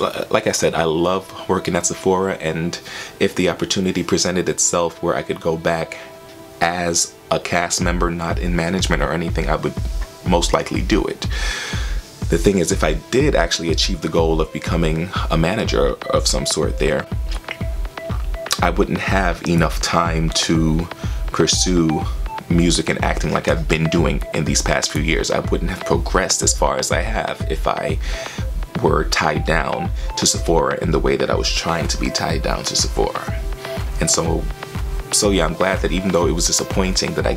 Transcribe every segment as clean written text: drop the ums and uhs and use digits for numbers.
like I said, I love working at Sephora, and if the opportunity presented itself where I could go back as a cast member, not in management or anything, I would most likely do it. The thing is, if I did actually achieve the goal of becoming a manager of some sort there, I wouldn't have enough time to pursue music and acting like I've been doing in these past few years. I wouldn't have progressed as far as I have if I were tied down to Sephora in the way that I was trying to be tied down to Sephora. And so yeah, I'm glad that even though it was disappointing that I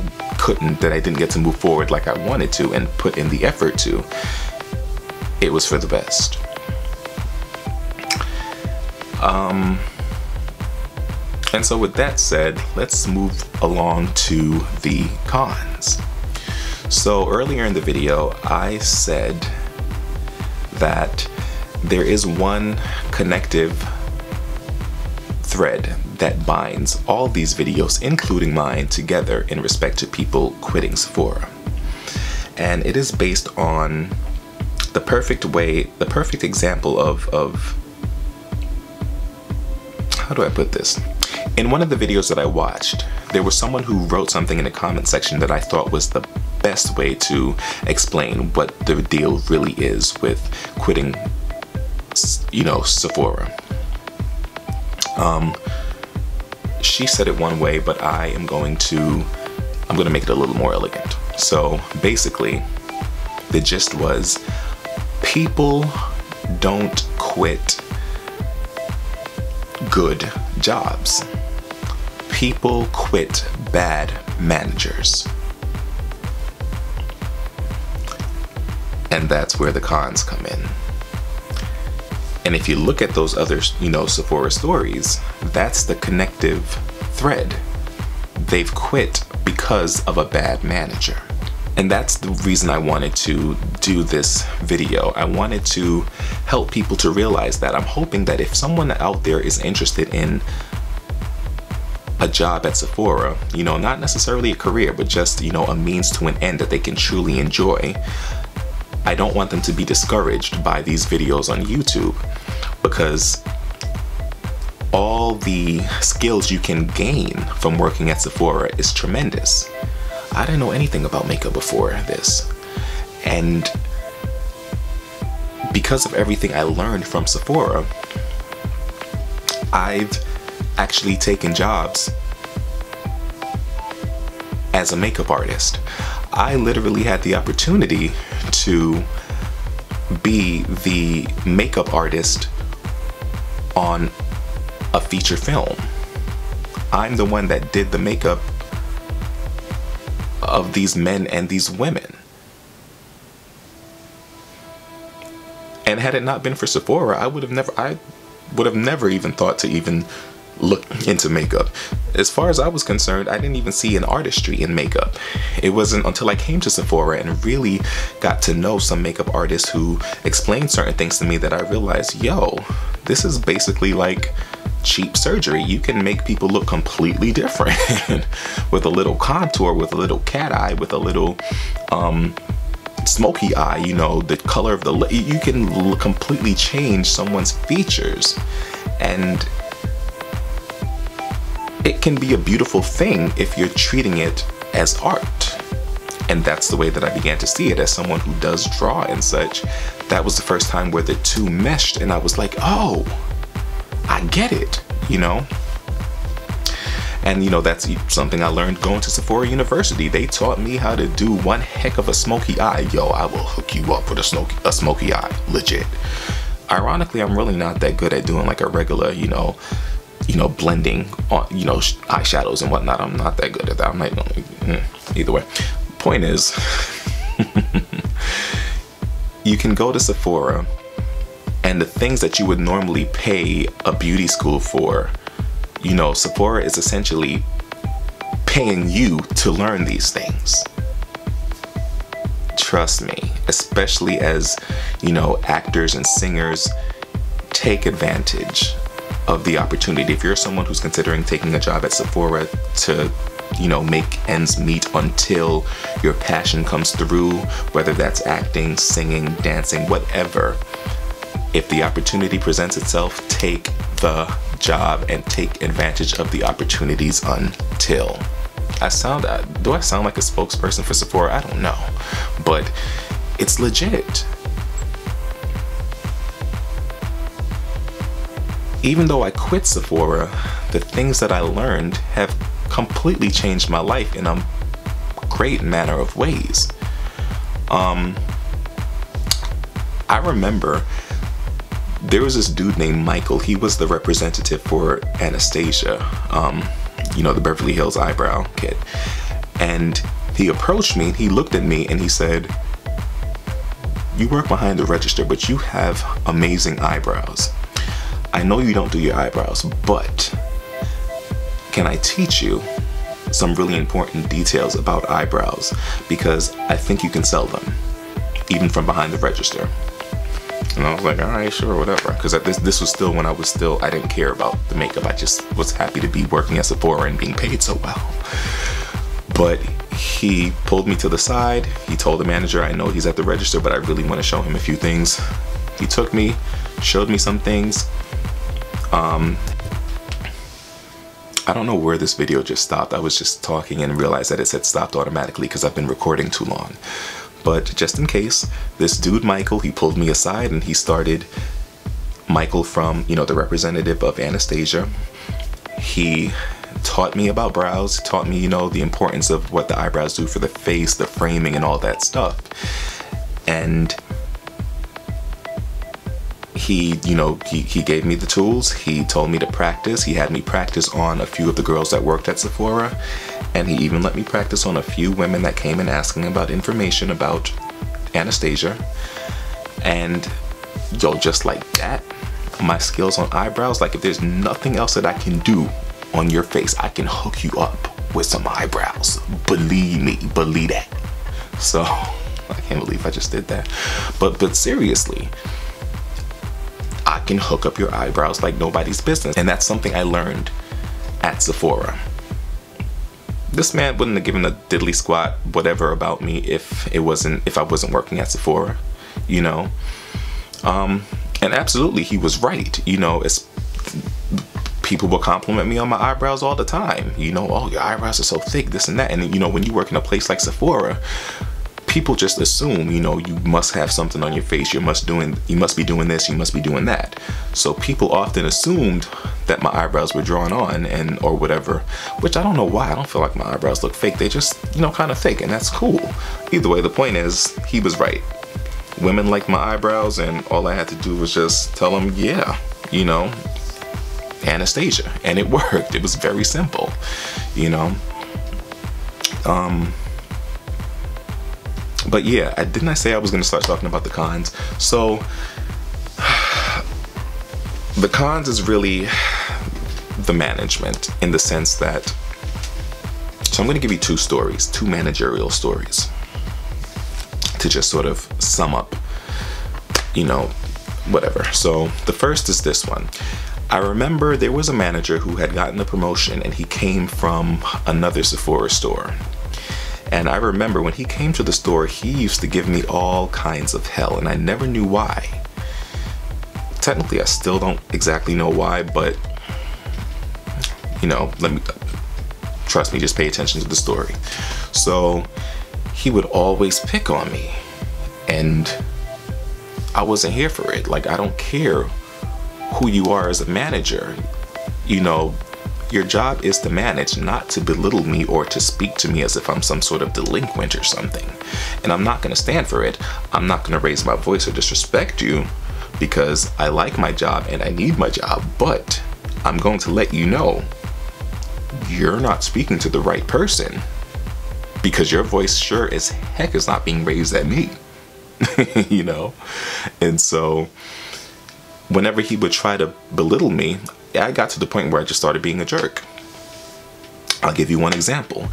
didn't get to move forward like I wanted to and put in the effort to, it was for the best. And so with that said, let's move along to the cons. So earlier in the video, I said that there is one connective thread that binds all these videos, including mine, together in respect to people quitting Sephora. And it is based on the perfect example of how do I put this? In one of the videos that I watched, there was someone who wrote something in the comment section that I thought was the best way to explain what the deal really is with quitting, you know, Sephora. She said it one way, but I'm going to make it a little more elegant. So basically, the gist was, people don't quit good jobs. People quit bad managers. And that's where the cons come in. And if you look at those other, you know, Sephora stories, that's the connective thread. They've quit because of a bad manager. And that's the reason I wanted to do this video. I wanted to help people to realize that. I'm hoping that if someone out there is interested in a job at Sephora, you know, not necessarily a career, but just, you know, a means to an end that they can truly enjoy, I don't want them to be discouraged by these videos on YouTube, because all the skills you can gain from working at Sephora is tremendous. I didn't know anything about makeup before this, and because of everything I learned from Sephora, I've actually taken jobs as a makeup artist. I literally had the opportunity to be the makeup artist on a feature film. I'm the one that did the makeup of these men and these women. And had it not been for Sephora, I would have never even thought to even look into makeup. As far as I was concerned, I didn't even see an artistry in makeup. It wasn't until I came to Sephora and really got to know some makeup artists who explained certain things to me that I realized, yo, this is basically like cheap surgery. You can make people look completely different with a little contour, with a little cat eye, with a little smoky eye, you know, the color of the lip. You can completely change someone's features, and it can be a beautiful thing if you're treating it as art. And that's the way that I began to see it, as someone who does draw and such. That was the first time where the two meshed, and I was like, oh, I get it, you know? And you know, that's something I learned going to Sephora University. They taught me how to do one heck of a smoky eye. Yo, I will hook you up with a smoky eye, legit. Ironically, I'm really not that good at doing like a regular, you know, blending on, you know, eyeshadows and whatnot. I'm not that good at that. I'm like, either way. Point is, you can go to Sephora, and the things that you would normally pay a beauty school for, you know, Sephora is essentially paying you to learn these things. Trust me, especially as, you know, actors and singers, take advantage of the opportunity. If you're someone who's considering taking a job at Sephora to, you know, make ends meet until your passion comes through, whether that's acting, singing, dancing, whatever, If the opportunity presents itself, take the job and take advantage of the opportunities until. Do I sound like a spokesperson for Sephora? I don't know, but it's legit. Even though I quit Sephora, the things that I learned have completely changed my life in a great manner of ways. I remember there was this dude named Michael. He was the representative for Anastasia, you know, the Beverly Hills Eyebrow kit. And he approached me, he looked at me and he said, "You work behind the register, but you have amazing eyebrows. I know you don't do your eyebrows, but can I teach you some really important details about eyebrows? Because I think you can sell them, even from behind the register." And I was like, all right, sure, whatever. Because this was still when I didn't care about the makeup. I just was happy to be working at Sephora and being paid so well. But he pulled me to the side. He told the manager, "I know he's at the register, but I really want to show him a few things." He took me, showed me some things. I don't know where this video just stopped. I was just talking and realized that it said stopped automatically because I've been recording too long. But just in case, this dude Michael, he pulled me aside and he started, Michael from, you know, the representative of Anastasia. He taught me about brows, taught me, you know, the importance of what the eyebrows do for the face, the framing and all that stuff. And he, you know, he gave me the tools. He told me to practice. He had me practice on a few of the girls that worked at Sephora. And he even let me practice on a few women that came in asking about information about Anastasia. And yo, just like that, my skills on eyebrows, like if there's nothing else that I can do on your face, I can hook you up with some eyebrows. Believe me, believe that. So I can't believe I just did that. But seriously, I can hook up your eyebrows like nobody's business. And that's something I learned at Sephora. This man wouldn't have given a diddly squat whatever about me if I wasn't working at Sephora, you know. And absolutely, he was right. You know, people will compliment me on my eyebrows all the time. You know, "Oh, your eyebrows are so thick, this and that." And you know, when you work in a place like Sephora, people just assume, you know, you must have something on your face. You must be doing this, you must be doing that. So people often assumed that my eyebrows were drawn on or whatever, which I don't know why. I don't feel like my eyebrows look fake. They just, you know, kind of thick, and that's cool. Either way, the point is, he was right. Women like my eyebrows, and all I had to do was just tell them, yeah, you know, Anastasia, and it worked. It was very simple, you know. But yeah, didn't I say I was going to start talking about the cons? So the cons is really the management, in the sense that, so I'm going to give you two managerial stories to just sort of sum up, you know, whatever. So the first is this one. I remember there was a manager who had gotten a promotion, and he came from another Sephora store. And I remember when he came to the store, he used to give me all kinds of hell, and I never knew why. Technically, I still don't exactly know why, but, you know, trust me, just pay attention to the story. So he would always pick on me, and I wasn't here for it. Like, I don't care who you are as a manager. You know, your job is to manage, not to belittle me or to speak to me as if I'm some sort of delinquent or something. And I'm not going to stand for it. I'm not going to raise my voice or disrespect you, because I like my job and I need my job. But I'm going to let you know, you're not speaking to the right person, because your voice sure as heck is not being raised at me. You know? And so whenever he would try to belittle me, I got to the point where I just started being a jerk. I'll give you one example.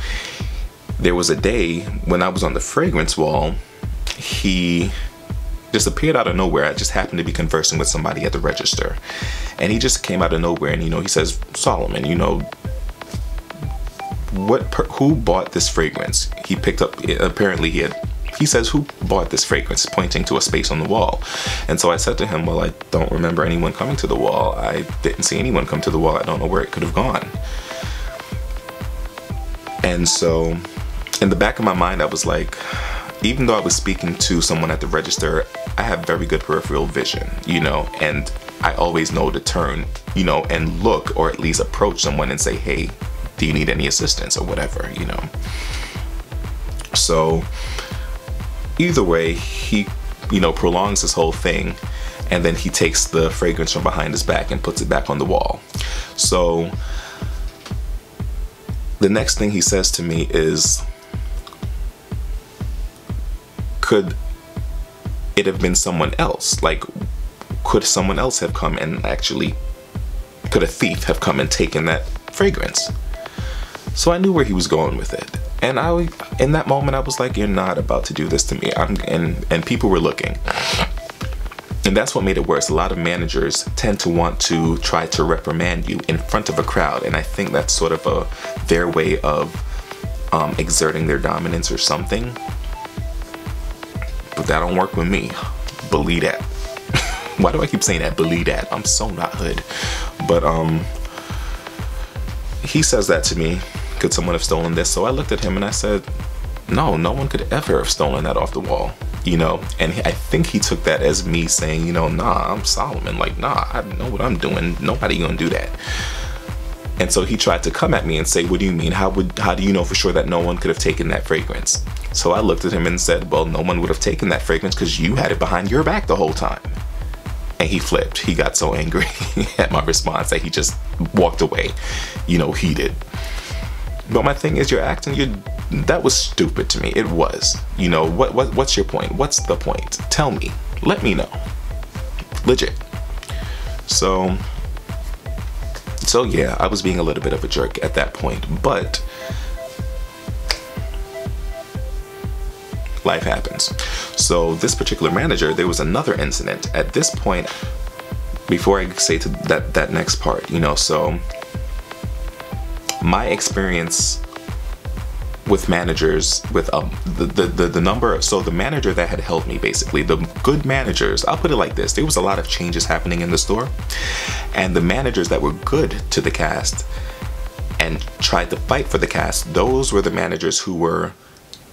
There was a day when I was on the fragrance wall, he just appeared out of nowhere. I just happened to be conversing with somebody at the register, and he just came out of nowhere, and, you know, he says, "Solomon, you know, who bought this fragrance?" He picked up, apparently he he says, who bought this fragrance, pointing to a space on the wall. And so I said to him, well, I don't remember anyone coming to the wall. I didn't see anyone come to the wall. I don't know where it could have gone. And so in the back of my mind, I was like, even though I was speaking to someone at the register, I have very good peripheral vision, you know, and I always know to turn, you know, and look, or at least approach someone and say, hey, do you need any assistance or whatever, you know. So either way, he, you know, prolongs this whole thing, and then he takes the fragrance from behind his back and puts it back on the wall. So the next thing he says to me is, could it have been someone else? Like, could someone else have come and actually, could a thief have come and taken that fragrance? So I knew where he was going with it. And in that moment, I was like, you're not about to do this to me. And people were looking. And that's what made it worse. A lot of managers tend to want to try to reprimand you in front of a crowd. And I think that's sort of their way of exerting their dominance or something. But that don't work with me. Believe that. Why do I keep saying that? Believe that. I'm so not hood. But he says that to me. Could someone have stolen this? So I looked at him and I said, no one could ever have stolen that off the wall, you know. And I think he took that as me saying, you know, nah, I'm Solomon. Like, nah, I know what I'm doing. Nobody gonna do that. And so he tried to come at me and say, what do you mean? How do you know for sure that no one could have taken that fragrance? So I looked at him and said, well, no one would have taken that fragrance because you had it behind your back the whole time. And he flipped. He got so angry at my response that he just walked away, you know, heated. But my thing is, you're acting, that was stupid to me. It was. You know, what's your point? What's the point? Tell me. Let me know. Legit. So yeah, I was being a little bit of a jerk at that point, but life happens. So this particular manager, there was another incident. At this point, before I say to that next part, you know, so my experience with managers, with the number, so the manager that had helped me, basically, the good managers, I'll put it like this, there was a lot of changes happening in the store, and the managers that were good to the cast and tried to fight for the cast, those were the managers who were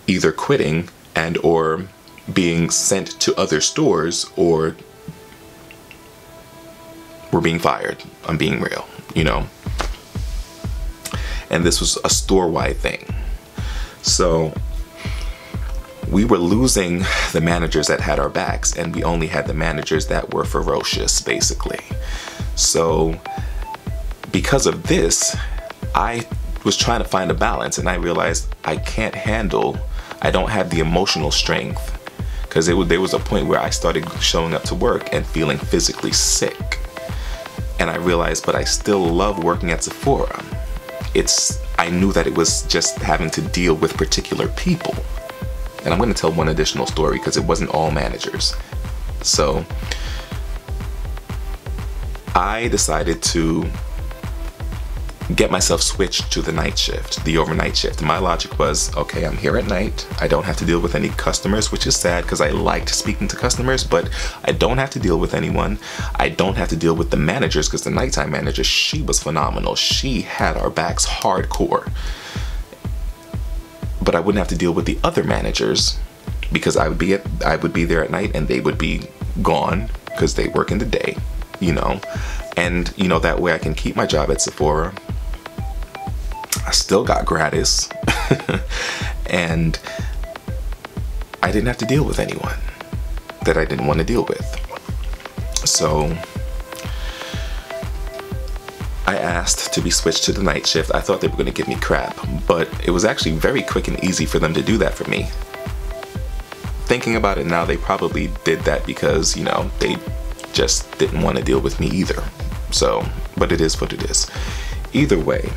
either quitting and or being sent to other stores or were being fired. I'm being real, you know. And this was a store-wide thing. So we were losing the managers that had our backs, and we only had the managers that were ferocious, basically. So because of this, I was trying to find a balance, and I realized I don't have the emotional strength, because there was a point where I started showing up to work and feeling physically sick. And I realized, but I still love working at Sephora. I knew that it was just having to deal with particular people. And I'm going to tell one additional story because it wasn't all managers. So I decided to get myself switched to the night shift, the overnight shift. My logic was, okay, I'm here at night. I don't have to deal with any customers, which is sad because I liked speaking to customers, but I don't have to deal with anyone. I don't have to deal with the managers because the nighttime manager, she was phenomenal. She had our backs hardcore. But I wouldn't have to deal with the other managers because I would be there at night and they would be gone because they work in the day, you know. And, you know, that way I can keep my job at Sephora. I still got gratis. And I didn't have to deal with anyone that I didn't want to deal with. So I asked to be switched to the night shift. I thought they were going to give me crap, but it was actually very quick and easy for them to do that for me. Thinking about it now, they probably did that because, you know, they just didn't want to deal with me either. So, but it is what it is. Either way,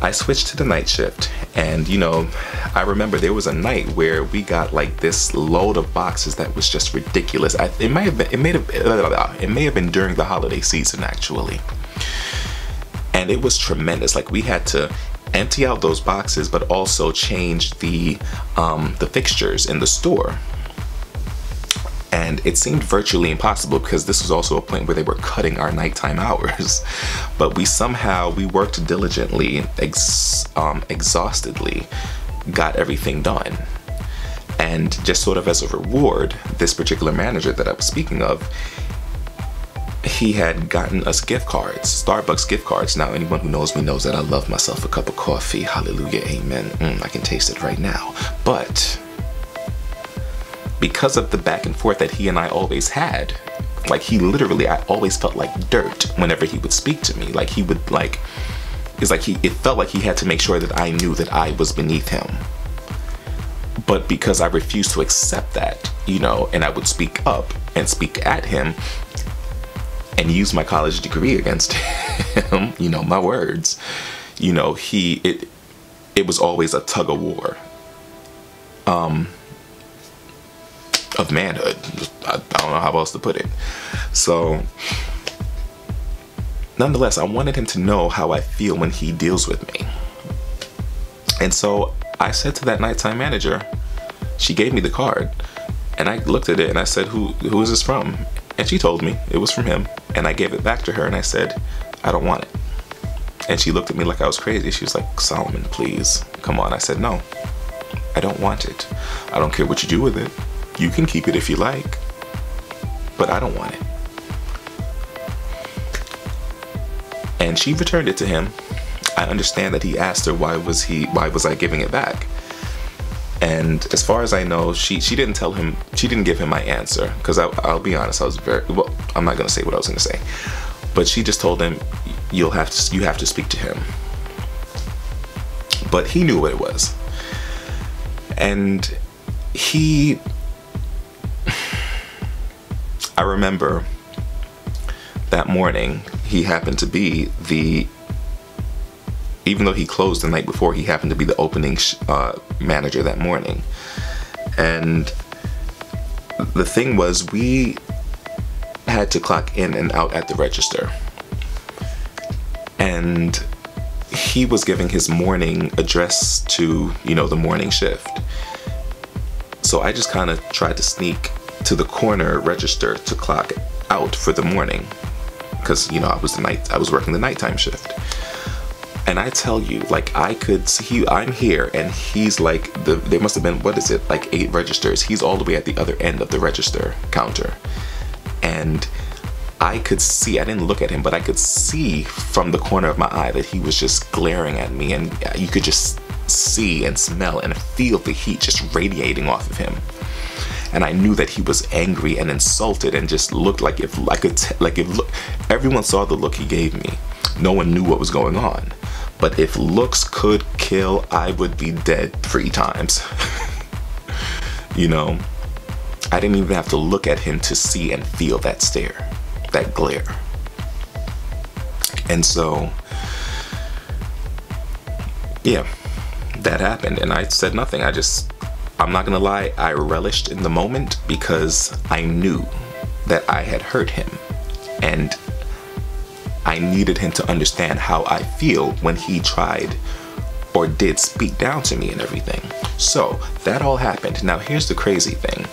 I switched to the night shift, and you know, I remember there was a night where we got like this load of boxes that was just ridiculous. It may have been during the holiday season actually, and it was tremendous. Like we had to empty out those boxes, but also change the fixtures in the store. And it seemed virtually impossible because this was also a point where they were cutting our nighttime hours. But we worked diligently, exhaustedly, got everything done. And just sort of as a reward, this particular manager that I was speaking of, he had gotten us gift cards, Starbucks gift cards. Now, anyone who knows me knows that I love myself a cup of coffee. Hallelujah, amen. I can taste it right now. But because of the back and forth that he and I always had, like he literally, I always felt like dirt whenever he would speak to me. Like he would like, it felt like he had to make sure that I knew that I was beneath him. But because I refused to accept that, you know, and I would speak up and speak at him and use my college degree against him, you know, my words, you know, it was always a tug of war of manhood. I don't know how else to put it. So nonetheless, I wanted him to know how I feel when he deals with me. And so I said to that nighttime manager, she gave me the card, and I looked at it and I said, who is this from? And she told me it was from him. And I gave it back to her and I said, I don't want it. And she looked at me like I was crazy. She was like, Solomon, please, come on. I said, no, I don't want it. I don't care what you do with it. You can keep it if you like, but I don't want it. And she returned it to him. I understand that he asked her why was I giving it back? And as far as I know, she didn't tell him, she didn't give him my answer, because I'll be honest, I was I'm not gonna say what I was gonna say, but she just told him, you have to speak to him. But he knew what it was. And I remember that morning, he happened to be even though he closed the night before, he happened to be the opening manager that morning. And the thing was, we had to clock in and out at the register. And he was giving his morning address to, you know, the morning shift. So I just kind of tried to sneak to the corner register to clock out for the morning, because, you know, I was working the nighttime shift. And I tell you, like, I could see, I'm here and he's like, there must have been, what is it, like 8 registers. He's all the way at the other end of the register counter. And I could see, I didn't look at him, but I could see from the corner of my eye that he was just glaring at me, and you could just see and smell and feel the heat just radiating off of him. And I knew that he was angry and insulted, and just looked like everyone saw the look he gave me. No one knew what was going on. But if looks could kill, I would be dead 3 times. You know, I didn't even have to look at him to see and feel that stare, that glare. And so, yeah, that happened, and I said nothing. I'm not gonna lie, I relished in the moment because I knew that I had hurt him, and I needed him to understand how I feel when he tried or did speak down to me and everything. So that all happened. Now here's the crazy thing.